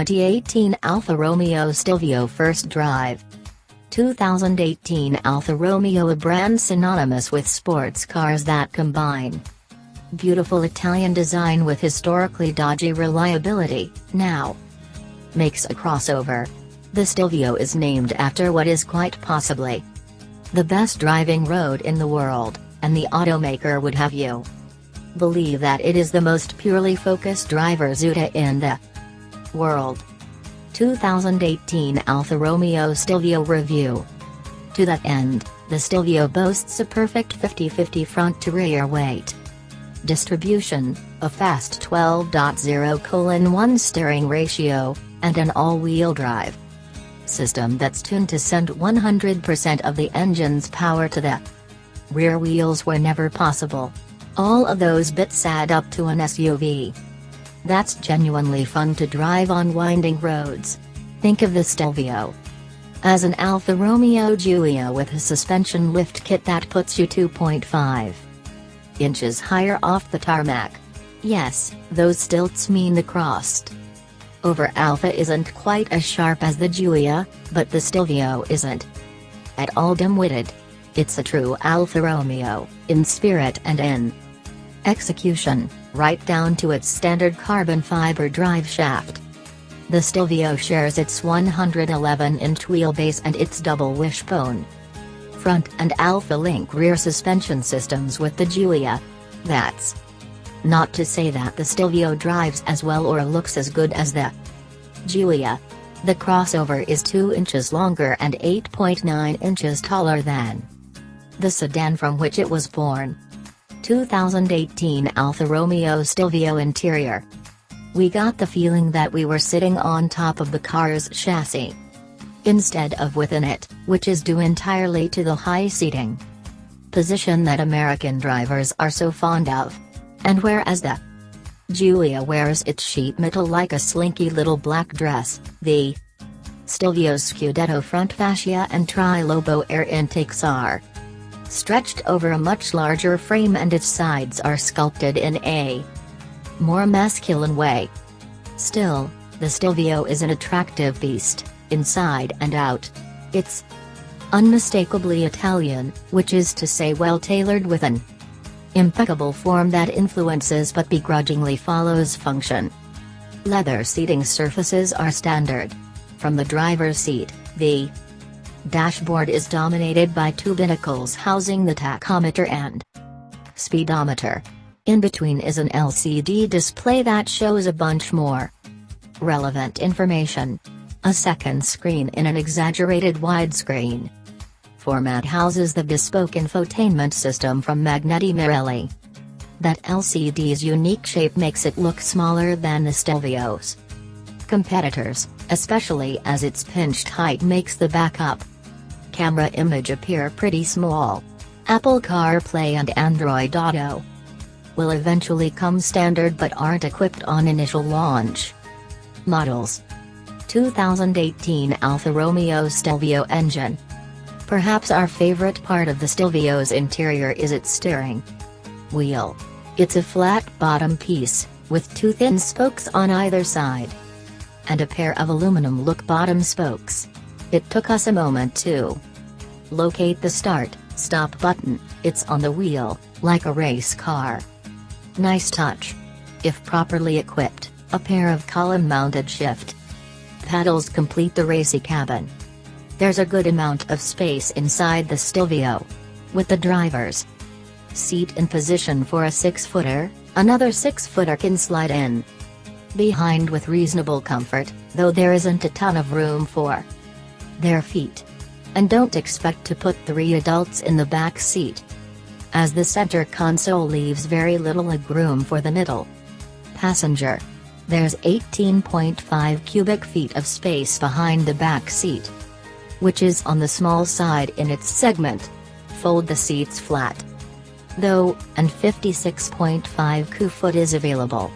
2018 Alfa Romeo Stelvio First Drive. 2018 Alfa Romeo, a brand synonymous with sports cars that combine beautiful Italian design with historically dodgy reliability, now makes a crossover. The Stelvio is named after what is quite possibly the best driving road in the world, and the automaker would have you believe that it is the most purely focused driver's Zuta in the world. 2018 Alfa Romeo Stelvio Review. To that end, the Stelvio boasts a perfect 50-50 front-to-rear weight distribution, a fast 12.0:1 steering ratio, and an all-wheel drive system that's tuned to send 100% of the engine's power to the rear wheels whenever possible. All of those bits add up to an SUV that's genuinely fun to drive on winding roads. Think of the Stelvio as an Alfa Romeo Giulia with a suspension lift kit that puts you 2.5 inches higher off the tarmac. Yes, those stilts mean the crossed over Alfa isn't quite as sharp as the Giulia, but the Stelvio isn't at all dim-witted. It's a true Alfa Romeo, in spirit and in execution, right down to its standard carbon fiber driveshaft. The Stelvio shares its 111-inch wheelbase and its double wishbone front and Alfa Link rear suspension systems with the Giulia. That's not to say that the Stelvio drives as well or looks as good as the Giulia. The crossover is 2 inches longer and 8.9 inches taller than the sedan from which it was born. 2018 Alfa Romeo Stelvio Interior. We got the feeling that we were sitting on top of the car's chassis instead of within it, which is due entirely to the high seating position that American drivers are so fond of. And whereas the Giulia wears its sheet metal like a slinky little black dress, the Stelvio's Scudetto front fascia and tri-lobo air intakes are stretched over a much larger frame and its sides are sculpted in a more masculine way. Still, the Stelvio is an attractive beast, inside and out. It's unmistakably Italian, which is to say well-tailored with an impeccable form that influences but begrudgingly follows function. Leather seating surfaces are standard. From the driver's seat, the dashboard is dominated by two binnacles housing the tachometer and speedometer. In between is an LCD display that shows a bunch more relevant information. A second screen in an exaggerated widescreen format houses the bespoke infotainment system from Magneti Marelli. That LCD's unique shape makes it look smaller than the Stelvio's competitors, especially as its pinched height makes the backup camera image appear pretty small. Apple CarPlay and Android Auto will eventually come standard but aren't equipped on initial launch models. 2018 Alfa Romeo Stelvio engine. Perhaps our favorite part of the Stelvio's interior is its steering wheel. It's a flat bottom piece, with two thin spokes on either side and a pair of aluminum look bottom spokes. It took us a moment to locate the start/stop button. It's on the wheel, like a race car. Nice touch. If properly equipped, a pair of column-mounted shift paddles complete the racy cabin. There's a good amount of space inside the Stelvio. With the driver's seat in position for a 6-footer, another 6-footer can slide in behind with reasonable comfort, though there isn't a ton of room for their feet. And don't expect to put 3 adults in the back seat, as the center console leaves very little legroom for the middle passenger. There's 18.5 cubic feet of space behind the back seat, which is on the small side in its segment. Fold the seats flat, though, and 56.5 cu-foot is available.